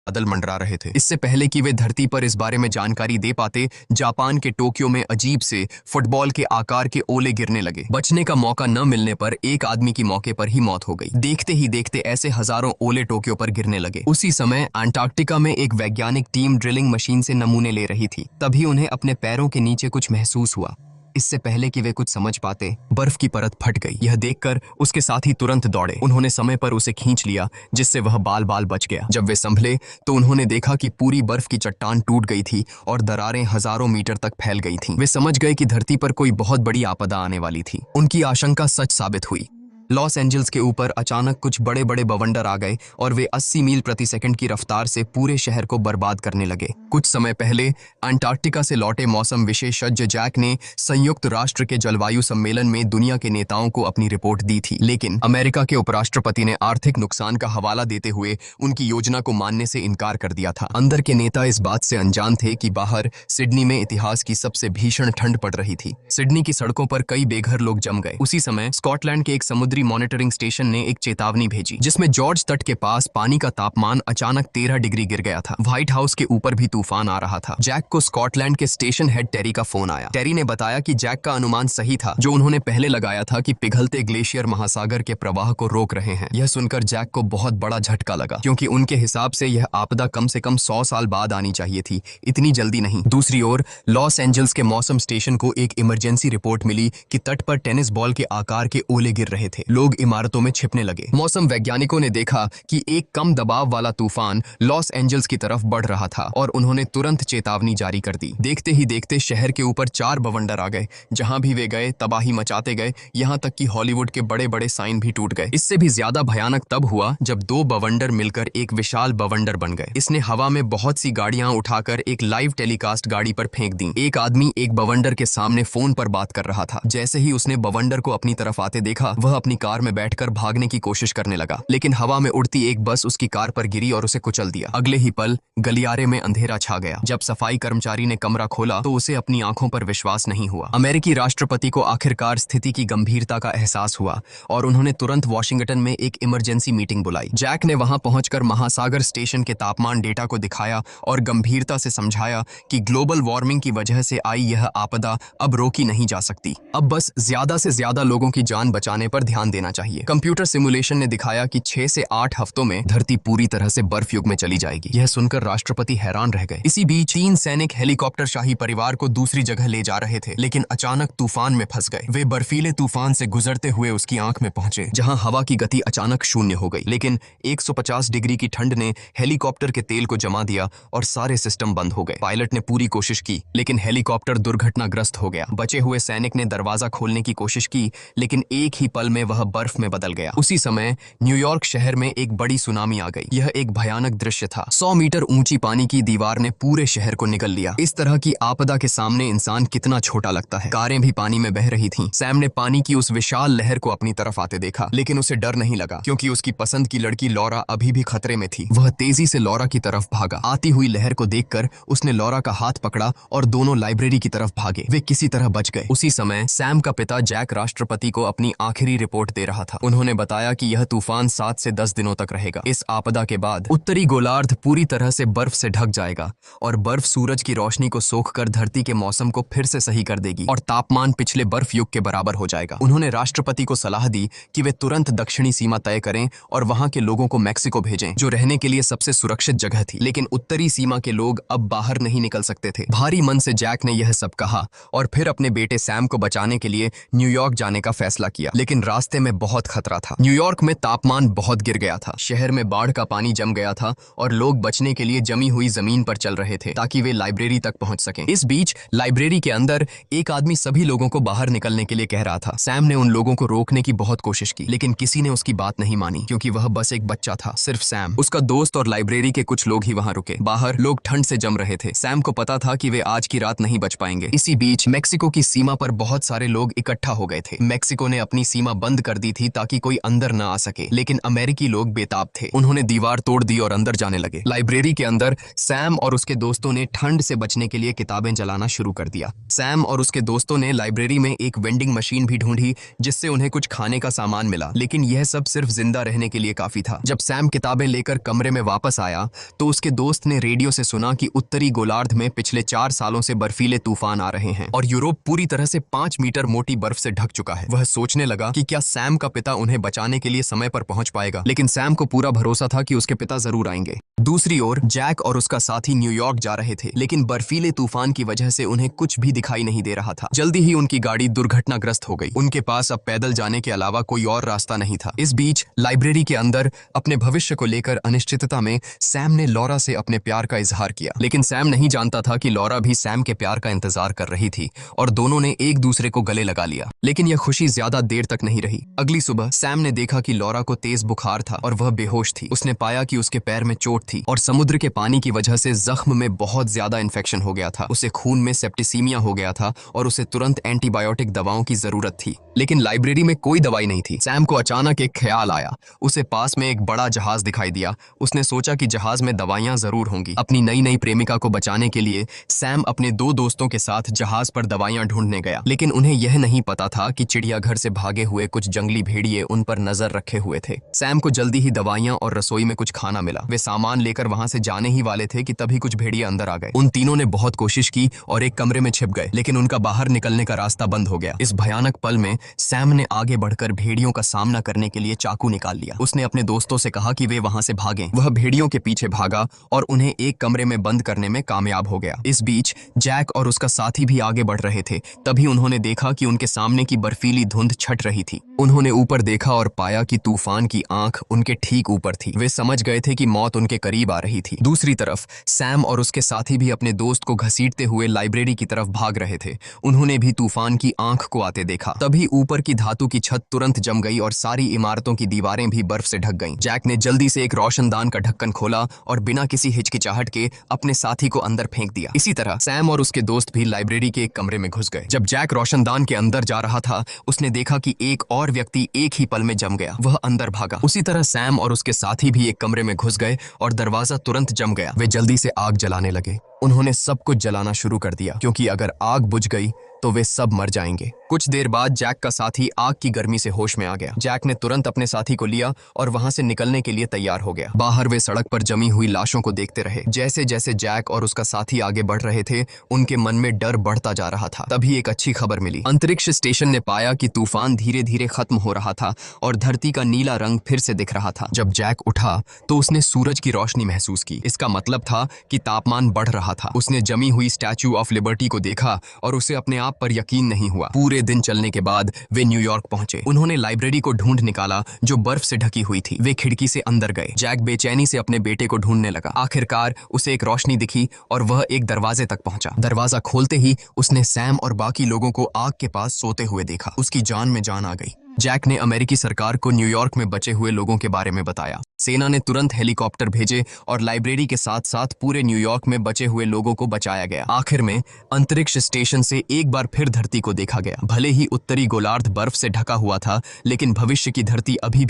बादल मंडरा रहे थे। इससे पहले कि वे धरती पर इस बारे में जानकारी दे पाते, जापान के टोक्यो में अजीब से फुटबॉल के आकार के ओले गिरने लगे। बचने का मौका न मिलने पर एक आदमी की मौके पर ही मौत हो गई। देखते ही देखते ऐसे हजारों ओले टोक्यो पर गिरने लगे। उसी समय अंटार्कटिका में एक वैज्ञानिक टीम ड्रिलिंग मशीन से नमूने ले रही थी। तभी उन्हें अपने पैरों के नीचे कुछ महसूस हुआ। इससे पहले कि वे कुछ समझ पाते, बर्फ की परत फट गई। यह देखकर उसके साथी तुरंत दौड़े। उन्होंने समय पर उसे खींच लिया, जिससे वह बाल बाल बच गया। जब वे संभले तो उन्होंने देखा कि पूरी बर्फ की चट्टान टूट गई थी और दरारें हजारों मीटर तक फैल गई थीं। वे समझ गए कि धरती पर कोई बहुत बड़ी आपदा आने वाली थी। उनकी आशंका सच साबित हुई। लॉस एंजल्स के ऊपर अचानक कुछ बड़े बड़े बवंडर आ गए और वे 80 मील प्रति सेकंड की रफ्तार से पूरे शहर को बर्बाद करने लगे। कुछ समय पहले अंटार्कटिका से लौटे मौसम विशेषज्ञ जैक ने संयुक्त राष्ट्र के जलवायु सम्मेलन में दुनिया के नेताओं को अपनी रिपोर्ट दी थी, लेकिन अमेरिका के उपराष्ट्रपति ने आर्थिक नुकसान का हवाला देते हुए उनकी योजना को मानने से इनकार कर दिया था। अंदर के नेता इस बात से अनजान थे कि बाहर सिडनी में इतिहास की सबसे भीषण ठंड पड़ रही थी। सिडनी की सड़कों पर कई बेघर लोग जम गए। उसी समय स्कॉटलैंड के एक समुद्री मॉनिटरिंग स्टेशन ने एक चेतावनी भेजी, जिसमें जॉर्ज तट के पास पानी का तापमान अचानक 13 डिग्री गिर गया था। व्हाइट हाउस के ऊपर भी तूफान आ रहा था। जैक को स्कॉटलैंड के स्टेशन हेड टेरी का फोन आया। टेरी ने बताया कि जैक का अनुमान सही था, जो उन्होंने पहले लगाया था कि पिघलते ग्लेशियर महासागर के प्रवाह को रोक रहे हैं। यह सुनकर जैक को बहुत बड़ा झटका लगा, क्योंकि उनके हिसाब से यह आपदा कम से कम 100 साल बाद आनी चाहिए थी, इतनी जल्दी नहीं। दूसरी ओर लॉस एंजल्स के मौसम स्टेशन को एक इमरजेंसी रिपोर्ट मिली कि तट पर टेनिस बॉल के आकार के ओले गिर रहे थे। लोग इमारतों में छिपने लगे। मौसम वैज्ञानिकों ने देखा कि एक कम दबाव वाला तूफान लॉस एंजल्स की तरफ बढ़ रहा था और उन्होंने तुरंत चेतावनी जारी कर दी। देखते ही देखते शहर के ऊपर 4 बवंडर आ गए। जहां भी वे गए तबाही मचाते गए, यहां तक कि हॉलीवुड के बड़े बड़े साइन भी टूट गए। इससे भी ज्यादा भयानक तब हुआ जब 2 बवंडर मिलकर एक विशाल बवंडर बन गए। इसने हवा में बहुत सी गाड़ियां उठाकर एक लाइव टेलीकास्ट गाड़ी पर फेंक दी। एक आदमी एक बवंडर के सामने फोन पर बात कर रहा था। जैसे ही उसने बवंडर को अपनी तरफ आते देखा, वह अपनी कार में बैठकर भागने की कोशिश करने लगा, लेकिन हवा में उड़ती एक बस उसकी कार पर गिरी और उसे कुचल दिया। अगले ही पल गलियारे में अंधेरा छा गया। जब सफाई कर्मचारी ने कमरा खोला तो उसे अपनी आंखों पर विश्वास नहीं हुआ। अमेरिकी राष्ट्रपति को आखिरकार स्थिति की गंभीरता का एहसास हुआ और उन्होंने तुरंत वॉशिंगटन में एक इमरजेंसी मीटिंग बुलाई। जैक ने वहां पहुंचकर महासागर स्टेशन के तापमान डेटा को दिखाया और गंभीरता से समझाया कि ग्लोबल वार्मिंग की वजह से आई यह आपदा अब रोकी नहीं जा सकती। अब बस ज्यादा से ज्यादा लोगों की जान बचाने पर ध्यान देना चाहिए। कंप्यूटर सिमुलेशन ने दिखाया कि 6 से 8 हफ्तों में धरती पूरी तरह से बर्फ युग में चली जाएगी। यह सुनकर राष्ट्रपति हैरान रह गए। इसी बीच 3 सैनिक हेलीकॉप्टर शाही परिवार को दूसरी जगह ले जा रहे थे, लेकिन अचानक तूफान में फंस गए। वे बर्फीले तूफान से गुजरते हुए उसकी आंख में पहुंचे, जहां हवा की गति अचानक शून्य हो गई। लेकिन 150 डिग्री की ठंड ने हेलीकॉप्टर के तेल को जमा दिया और सारे सिस्टम बंद हो गए। पायलट ने पूरी कोशिश की, लेकिन हेलीकॉप्टर दुर्घटनाग्रस्त हो गया। बचे हुए सैनिक ने दरवाजा खोलने की कोशिश की, लेकिन एक ही पल में वह बर्फ में बदल गया। उसी समय न्यूयॉर्क शहर में एक बड़ी सुनामी आ गई। यह एक भयानक दृश्य था। 100 मीटर ऊंची पानी की दीवार ने पूरे शहर को निगल लिया। इस तरह की आपदा के सामने इंसान कितना छोटा लगता है। कारें भी पानी में बह रही थीं। सैम ने पानी की उस विशाल लहर को अपनी तरफ आते देखा, लेकिन उसे डर नहीं लगा, क्योंकि उसकी पसंद की लड़की लॉरा अभी भी खतरे में थी। वह तेजी से लॉरा की तरफ भागा। आती हुई लहर को देखकर उसने लॉरा का हाथ पकड़ा और दोनों लाइब्रेरी की तरफ भागे। वे किसी तरह बच गए। उसी समय सैम का पिता जैक राष्ट्रपति को अपनी आखिरी रिपोर्ट दे रहा था। उन्होंने बताया कि यह तूफान 7 से 10 दिनों तक रहेगा। इस आपदा के बाद उत्तरी गोलार्ध पूरी तरह से बर्फ से ढक जाएगा और बर्फ सूरज की रोशनी को सोखकर धरती के मौसम को फिर से सही कर देगी और तापमान पिछले बर्फ युग के बराबर हो जाएगा। उन्होंने राष्ट्रपति को सलाह दी कि वे तुरंत दक्षिणी सीमा तय करें और वहां के लोगों को मैक्सिको भेजें, जो रहने के लिए सबसे सुरक्षित जगह थी। लेकिन उत्तरी सीमा के लोग अब बाहर नहीं निकल सकते थे। भारी मन से जैक ने यह सब कहा और फिर अपने बेटे सैम को बचाने के लिए न्यूयॉर्क जाने का फैसला किया। लेकिन रास्ते में बहुत खतरा था। न्यूयॉर्क में तापमान बहुत गिर गया था। शहर में बाढ़ का पानी जम गया था और लोग बचने के लिए जमी हुई जमीन पर चल रहे थे, ताकि वे लाइब्रेरी तक पहुंच सकें। इस बीच लाइब्रेरी के अंदर एक आदमी सभी लोगों को बाहर निकलने के लिए कह रहा था। सैम ने उन लोगों को रोकने की बहुत कोशिश की, लेकिन किसी ने उसकी बात नहीं मानी, क्योंकि वह बस एक बच्चा था। सिर्फ सैम, उसका दोस्त और लाइब्रेरी के कुछ लोग ही वहां रुके। बाहर लोग ठंड से जम रहे थे। सैम को पता था कि वे आज की रात नहीं बच पाएंगे। इसी बीच मेक्सिको की सीमा पर बहुत सारे लोग इकट्ठा हो गए थे। मेक्सिको ने अपनी सीमा बंद बंद कर दी थी ताकि कोई अंदर न आ सके, लेकिन अमेरिकी लोग बेताब थे। उन्होंने दीवार तोड़ दी और अंदर जाने लगे। लाइब्रेरी के अंदर सैम और उसके दोस्तों ने ठंड से बचने के लिए किताबें जलाना शुरू कर दिया। सैम और उसके दोस्तों ने लाइब्रेरी में एक वेंडिंग मशीन भी ढूंढी जिससे उन्हें कुछ खाने का सामान मिला, लेकिन यह सब सिर्फ जिंदा रहने के लिए काफी था। जब सैम किताबें लेकर कमरे में वापस आया तो उसके दोस्त ने रेडियो से सुना कि उत्तरी गोलार्ध में पिछले 4 सालों से बर्फीले तूफान आ रहे हैं और यूरोप पूरी तरह से 5 मीटर मोटी बर्फ से ढक चुका है। वह सोचने लगा कि क्या सैम का पिता उन्हें बचाने के लिए समय पर पहुंच पाएगा, लेकिन सैम को पूरा भरोसा था कि उसके पिता जरूर आएंगे। दूसरी ओर जैक और उसका साथी न्यूयॉर्क जा रहे थे, लेकिन बर्फीले तूफान की वजह से उन्हें कुछ भी दिखाई नहीं दे रहा था। जल्दी ही उनकी गाड़ी दुर्घटनाग्रस्त हो गई। उनके पास अब पैदल जाने के अलावा कोई और रास्ता नहीं था। इस बीच लाइब्रेरी के अंदर अपने भविष्य को लेकर अनिश्चितता में सैम ने लॉरा से अपने प्यार का इजहार किया, लेकिन सैम नहीं जानता था कि लॉरा भी सैम के प्यार का इंतजार कर रही थी और दोनों ने एक दूसरे को गले लगा लिया। लेकिन यह खुशी ज्यादा देर तक नहीं रही। अगली सुबह सैम ने देखा कि लॉरा को तेज बुखार था और वह बेहोश थी। उसने पाया कि उसके पैर में चोट थी और समुद्र के पानी की वजह से जख्म में बहुत ज्यादा इन्फेक्शन हो गया था। उसे खून में सेप्टिसीमिया हो गया था और उसे तुरंत एंटीबायोटिक दवाओं की जरूरत थी, लेकिन लाइब्रेरी में कोई दवाई नहीं थी। सैम को अचानक एक ख्याल आया। उसे पास में एक बड़ा जहाज दिखाई दिया। उसने सोचा कि जहाज में दवाइयां जरूर होंगी। अपनी नई नई प्रेमिका को बचाने के लिए सैम अपने 2 दोस्तों के साथ जहाज पर दवाइयां ढूंढने गया, लेकिन उन्हें यह नहीं पता था कि चिड़ियाघर से भागे हुए कुछ जंगली भेड़िए उन पर नजर रखे हुए थे। सैम को जल्दी ही दवाइयां और रसोई में कुछ खाना मिला। वे सामान लेकर वहां से जाने ही वाले थे कि तभी कुछ भेड़िए अंदर आ गए। उन तीनों ने बहुत कोशिश की और एक कमरे में छिप गए, लेकिन उनका बाहर निकलने का रास्ता बंद हो गया। इस भयानक पल में सैम ने आगे बढ़कर भेड़ियों का सामना करने के लिए चाकू निकाल लिया। उसने अपने दोस्तों से कहा कि वे वहां से भागें। वह भेड़ियों के पीछे भागा और उन्हें एक कमरे में बंद करने में कामयाब हो गया। इस बीच जैक और उसका साथी भी आगे बढ़ रहे थे। तभी उन्होंने देखा कि उनके सामने की बर्फीली धुंध छट रही थी। उन्होंने ऊपर देखा और पाया कि तूफान की आंख उनके ठीक ऊपर थी। वे समझ गए थे कि मौत उनके करीब आ रही थी। दूसरी तरफ सैम और उसके साथी भी अपने दोस्त को घसीटते हुए लाइब्रेरी की तरफ भाग रहे थे। उन्होंने भी तूफान की आंख को आते देखा। तभी ऊपर की धातु की छत तुरंत जम गई और सारी इमारतों की दीवारें भी बर्फ से ढक गईं। जैक ने जल्दी से एक रोशनदान का ढक्कन खोला और बिना किसी हिचकिचाहट के अपने साथी को अंदर फेंक दिया। इसी तरह सैम और उसके दोस्त भी लाइब्रेरी के एक कमरे में घुस गए। जब जैक रोशनदान के अंदर जा रहा था, उसने देखा कि एक और व्यक्ति एक ही पल में जम गया। वह अंदर भागा। उसी तरह सैम और उसके साथी भी एक कमरे में घुस गए और दरवाजा तुरंत जम गया। वे जल्दी से आग जलाने लगे। उन्होंने सब कुछ जलाना शुरू कर दिया, क्योंकि अगर आग बुझ गई तो वे सब मर जाएंगे। कुछ देर बाद जैक का साथी आग की गर्मी से होश में आ गया। जैक ने तुरंत अपने साथी को लिया और वहां से निकलने के लिए तैयार हो गया। बाहर वे सड़क पर जमी हुई लाशों को देखते रहे। जैसे जैसे जैक और उसका साथी आगे बढ़ रहे थे, उनके मन में डर बढ़ता जा रहा था। तभी एक अच्छी खबर मिली। अंतरिक्ष स्टेशन ने पाया कि तूफान धीरे धीरे खत्म हो रहा था और धरती का नीला रंग फिर से दिख रहा था। जब जैक उठा तो उसने सूरज की रोशनी महसूस की। इसका मतलब था कि तापमान बढ़ रहा था। उसने जमी हुई स्टैच्यू ऑफ लिबर्टी को देखा और उसे अपने आप पर यकीन नहीं हुआ। पूरे दिन चलने के बाद वे न्यूयॉर्क पहुंचे। उन्होंने लाइब्रेरी को ढूंढ निकाला जो बर्फ से ढकी हुई थी। वे खिड़की से अंदर गए। जैक बेचैनी से अपने बेटे को ढूंढने लगा। आखिरकार उसे एक रोशनी दिखी और वह एक दरवाजे तक पहुंचा। दरवाजा खोलते ही उसने सैम और बाकी लोगों को आग के पास सोते हुए देखा। उसकी जान में जान आ गई। जैक ने अमेरिकी सरकार को न्यूयॉर्क में बचे हुए लोगों के बारे में बताया। सेना ने तुरंत हेलीकॉप्टर भेजे और लाइब्रेरी के साथ साथ पूरे न्यूयॉर्क में बचे हुए लोगों को बचाया गया। आखिर में अंतरिक्ष स्टेशन से एक बार फिर धरती को देखा गया। भले ही उत्तरी गोलार्ध बर्फ से ढका हुआ था, लेकिन भविष्य की धरती अभी